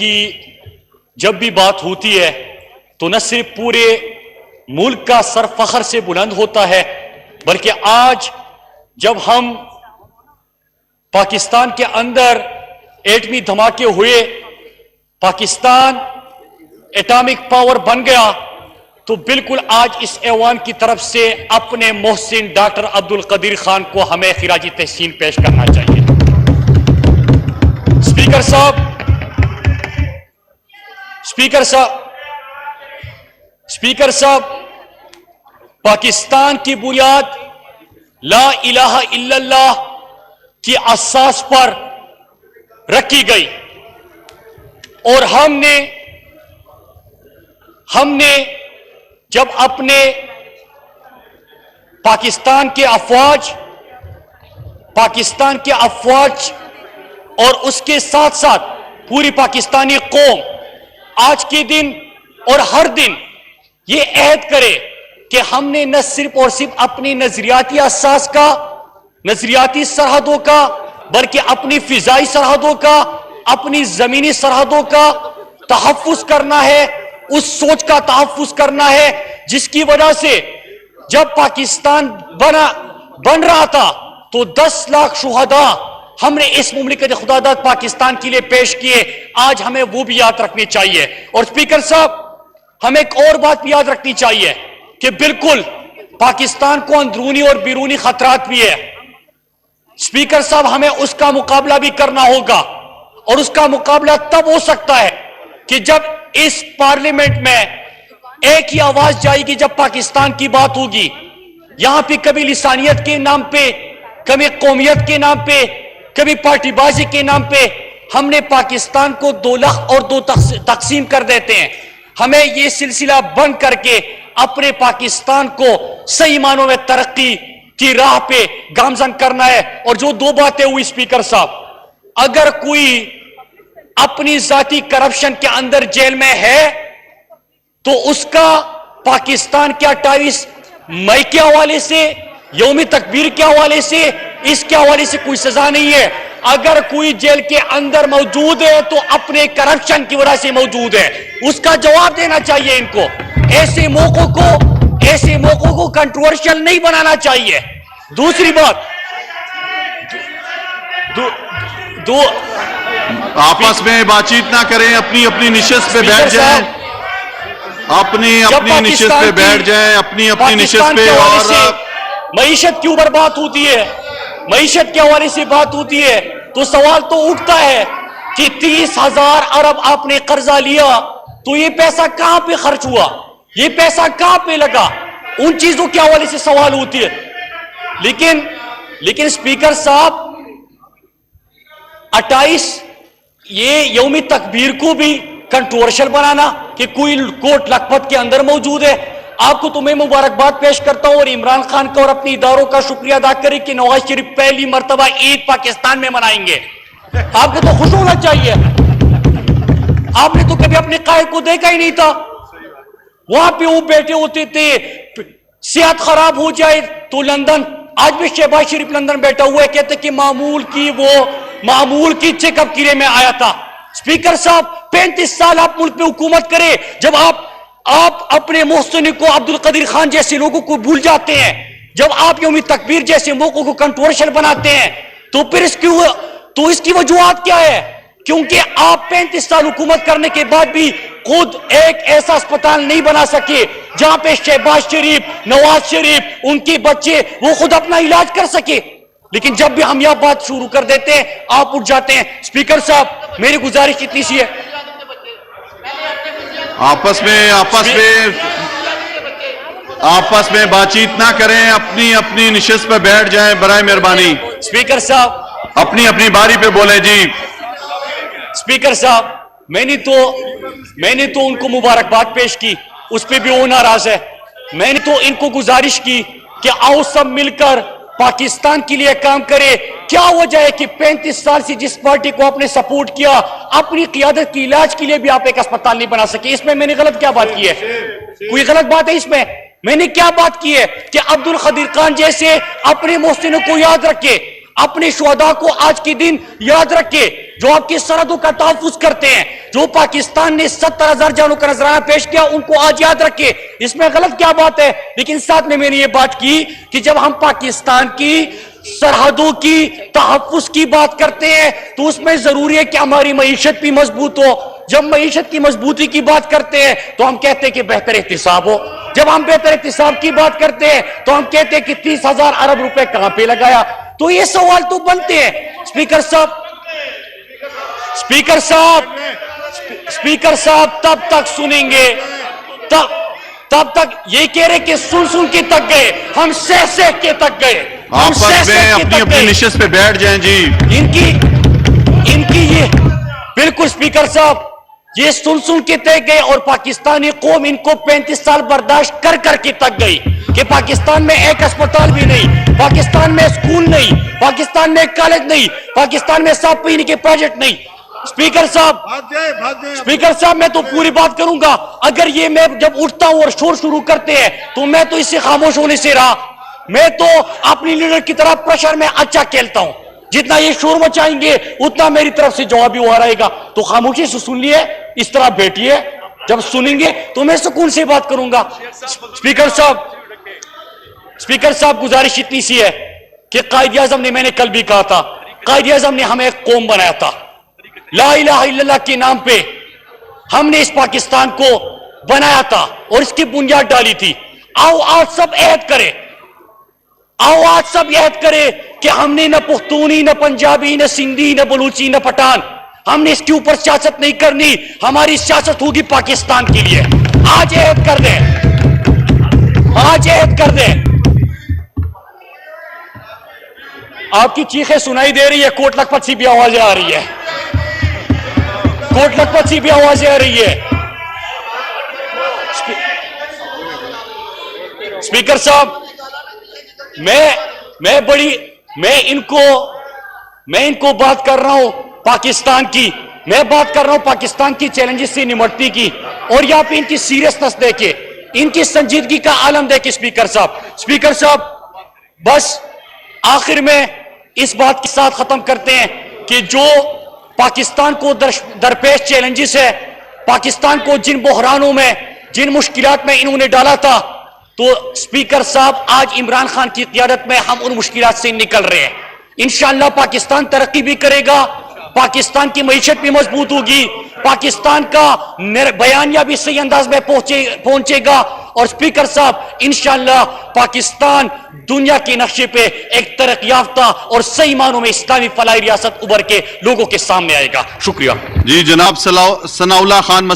کی جب بھی بات ہوتی ہے تو نہ صرف پورے ملک کا سر فخر سے بلند ہوتا ہے، بلکہ آج جب ہم پاکستان کے اندر ایٹمی دھماکے ہوئے، پاکستان ایٹامک پاور بن گیا، تو بالکل آج اس ایوان کی طرف سے اپنے محسن ڈاکٹر عبدالقدیر خان کو ہمیں خراج تحسین پیش کرنا چاہیے۔ اسپیکر صاحب، پاکستان کی بنیاد لا الہ الا اللہ کی اساس پر رکھی گئی، اور ہم نے جب اپنے پاکستان کے افواج اور اس کے ساتھ ساتھ پوری پاکستانی قوم آج کے دن اور ہر دن یہ عہد کرے کہ ہم نے نہ صرف اور صرف اپنی نظریاتی اساس کا، نظریاتی سرحدوں کا، بلکہ اپنی فضائی سرحدوں کا، اپنی زمینی سرحدوں کا تحفظ کرنا ہے، اس سوچ کا تحفظ کرنا ہے جس کی وجہ سے جب پاکستان بن رہا تھا تو 10 لاکھ شہداء ہم نے اس مملکت خدا داد پاکستان کے لیے پیش کیے، آج ہمیں وہ بھی یاد رکھنی چاہیے۔ اور اسپیکر صاحب، ہمیں ایک اور بات بھی یاد رکھنی چاہیے کہ بالکل پاکستان کو اندرونی اور بیرونی خطرات بھی ہے۔ اسپیکر صاحب، ہمیں اس کا مقابلہ بھی کرنا ہوگا، اور اس کا مقابلہ تب ہو سکتا ہے کہ جب اس پارلیمنٹ میں ایک ہی آواز جائے گی، جب پاکستان کی بات ہوگی۔ یہاں پہ کبھی لسانیت کے نام پہ، کبھی قومیت کے نام پہ، کبھی پارٹی بازی کے نام پہ ہم نے پاکستان کو 2 لاکھ اور 2 تقسیم کر دیتے ہیں۔ ہمیں یہ سلسلہ بند کر کے اپنے پاکستان کو صحیح معنوں میں ترقی کی راہ پہ گامزن کرنا ہے۔ اور جو 2 باتیں ہوئی اسپیکر صاحب، اگر کوئی اپنی ذاتی کرپشن کے اندر جیل میں ہے تو اس کا پاکستان کے 28 مئی کے حوالے سے، یوم تکبیر کے حوالے سے، اس کے حوالے سے کوئی سزا نہیں ہے۔ اگر کوئی جیل کے اندر موجود ہے تو اپنے کرپشن کی وجہ سے موجود ہے، اس کا جواب دینا چاہیے ان کو۔ ایسے موقعوں کو کنٹروورشل نہیں بنانا چاہیے۔ دوسری بات، آپس میں بات چیت نہ کریں، اپنی نشست پہ بیٹھ جائیں، اپنی نشست پہ بیٹھ جائیں، اپنی نشست پہ۔ اور معیشت کے اوپر بات ہوتی ہے، معیشت کے حوالے سے بات ہوتی ہے تو سوال تو اٹھتا ہے کہ 30,000 ارب آپ نے قرضہ لیا تو یہ پیسہ کہاں پہ خرچ ہوا، یہ پیسہ کہاں پہ لگا، ان چیزوں کے حوالے سے سوال ہوتی ہے۔ لیکن اسپیکر صاحب، 28 یہ یوم تکبیر کو بھی کنٹروورشل بنانا کہ کوئی کوٹ لکھپت کے اندر موجود ہے، آپ کو تو میں مبارکباد پیش کرتا ہوں، اور عمران خان کا اور اپنی اداروں کا شکریہ ادا کرے کہ نواز شریف پہلی مرتبہ عید پاکستان میں منائیں گے۔ آپ کو تو خوش ہونا چاہیے، آپ نے تو کبھی اپنے قائد کو دیکھا ہی نہیں تھا، وہاں پہ وہ بیٹھے ہوتے تھے، صحت خراب ہو جائے تو لندن، آج بھی شہباز شریف لندن بیٹھا ہوا ہے، کہتے کہ معمول کی چیک اپ کے لیے میں آیا تھا۔ اسپیکر صاحب، 35 سال آپ ملک میں حکومت کرے، جب آپ اپنے محسن کو، عبدالقدیر خان جیسے لوگوں کو بھول جاتے ہیں، جب آپ یوم تکبیر جیسے موقعوں کو کنٹروورشل بناتے ہیں، تو پھر اس کی وجوہات کیا ہے؟ کیونکہ آپ 35 سال حکومت کرنے کے بعد بھی خود ایک ایسا اسپتال نہیں بنا سکے جہاں پہ شہباز شریف، نواز شریف، ان کے بچے وہ خود اپنا علاج کر سکے۔ لیکن جب بھی ہم یہ بات شروع کر دیتے ہیں آپ اٹھ جاتے ہیں۔ اسپیکر صاحب، میری گزارش اتنی سی ہے، آپس میں بات چیت نہ کریں، اپنی نشست پہ بیٹھ جائیں برائے مہربانی۔ اسپیکر صاحب، اپنی باری پہ بولیں جی۔ اسپیکر صاحب، میں نے تو ان کو مبارکباد پیش کی، اس پہ بھی وہ ناراض ہے۔ میں نے تو ان کو گزارش کی کہ آؤ سب مل کر پاکستان کے لیے کام کرے۔ کیا وجہ ہے کہ 35 سال سے جس پارٹی کو آپ نے سپورٹ کیا، اپنی قیادت کی علاج کے لیے بھی آپ ایک اسپتال نہیں بنا سکے؟ اس میں نے غلط کیا بات کی ہے؟ کوئی غلط بات ہے اس میں نے کیا بات کی ہے کہ عبدالقدیر خان جیسے اپنے محسنوں کو یاد رکھے، اپنے شہداء کو آج کے دن یاد رکھے جو آپ کی سرحدوں کا تحفظ کرتے ہیں, جو پاکستان نے 70,000 جانوں کا نذرانہ پیش کیا, ان کو آج یاد رکھے. اس میں غلط کیا بات ہے؟ لیکن ساتھ میں نے یہ بات کی کہ جب ہم پاکستان کی سرحدوں کی تحفظ کی بات کرتے ہیں تو اس میں ضروری ہے کہ ہماری معیشت بھی مضبوط ہو. جب معیشت کی مضبوطی کی بات کرتے ہیں تو ہم کہتے ہیں کہ بہتر احتساب ہو. جب ہم بہتر احتساب کی بات کرتے ہیں تو ہم کہتے ہیں کہ 30,000 ارب روپے کہاں پہ لگایا. تو یہ سوال تو بنتے ہیں. اسپیکر صاحب تب تک سنیں گے, تب تک یہ کہہ رہے کہ سن کے تک گئے, ہم سہ کے تک گئے. آپس میں اپنی اپنی نشست پہ بیٹھ جائیں جی. ان کی یہ بالکل اسپیکر صاحب یہ سن کے تک گئے, اور پاکستانی قوم ان کو 35 سال برداشت کر کے تک گئی کہ پاکستان میں ایک اسپتال بھی نہیں, پاکستان میں اسکول نہیں, پاکستان میں کالج نہیں, پاکستان میں صاف پینے کے پروجیکٹ نہیں. اسپیکر صاحب میں تو پوری بات کروں گا. اگر یہ میں جب اٹھتا ہوں اور شور شروع کرتے ہیں تو میں تو اس سے خاموش ہونے سے رہا. میں تو اپنی لیڈر کی طرح پریشر میں اچھا کھیلتا ہوں. جتنا یہ شور مچائیں گے اتنا میری طرف سے جواب بھی ہوا رہے گا. تو خاموشی سے سن لیے, اس طرح بیٹھیے, جب سنیں گے تو میں سکون سے بات کروں گا. اسپیکر صاحب گزارش اتنی سی ہے کہ قائد اعظم نے, میں نے کل بھی کہا تھا, قائد اعظم نے ہمیں ایک قوم بنایا تھا. لا الہ الا اللہ کے نام پہ ہم نے اس پاکستان کو بنایا تھا اور اس کی بنیاد ڈالی تھی. آؤ آج سب عہد کرے کہ ہم نے نہ پختونی, نہ پنجابی, نہ سندھی, نہ بلوچی, نہ پٹھان, ہم نے اس کے اوپر سیاست نہیں کرنی. ہماری سیاست ہوگی پاکستان کے لیے. آج عہد کر دیں. آپ کی چیخیں سنائی دے رہی ہے, کوٹ لکھپت سی بھی آوازیں آ رہی ہے, اسپیکر صاحب میں ان کو بات کر رہا ہوں پاکستان کی, میں بات کر رہا ہوں پاکستان کی چیلنجز سے نمٹنے کی, اور یہاں پہ ان کی سیریسنس دیکھیں, ان کی سنجیدگی کا عالم دیکھیں. اسپیکر صاحب بس آخر میں اس بات کے ساتھ ختم کرتے ہیں کہ جو پاکستان کو درپیش چیلنجز ہے, پاکستان کو جن بحرانوں میں, جن مشکلات میں انہوں نے ڈالا تھا, تو اسپیکر صاحب آج عمران خان کی قیادت میں ہم ان مشکلات سے نکل رہے ہیں. انشاءاللہ پاکستان ترقی بھی کرے گا, پاکستان کی معیشت بھی مضبوط ہوگی, پاکستان کا بیانیہ بھی صحیح انداز میں پہنچے گا, اور اسپیکر صاحب انشاءاللہ پاکستان دنیا کے نقشے پہ ایک ترقی یافتہ اور صحیح معنوں میں اسلامی فلاحی ریاست ابھر کے لوگوں کے سامنے آئے گا. شکریہ جی. جناب ثناء اللہ خان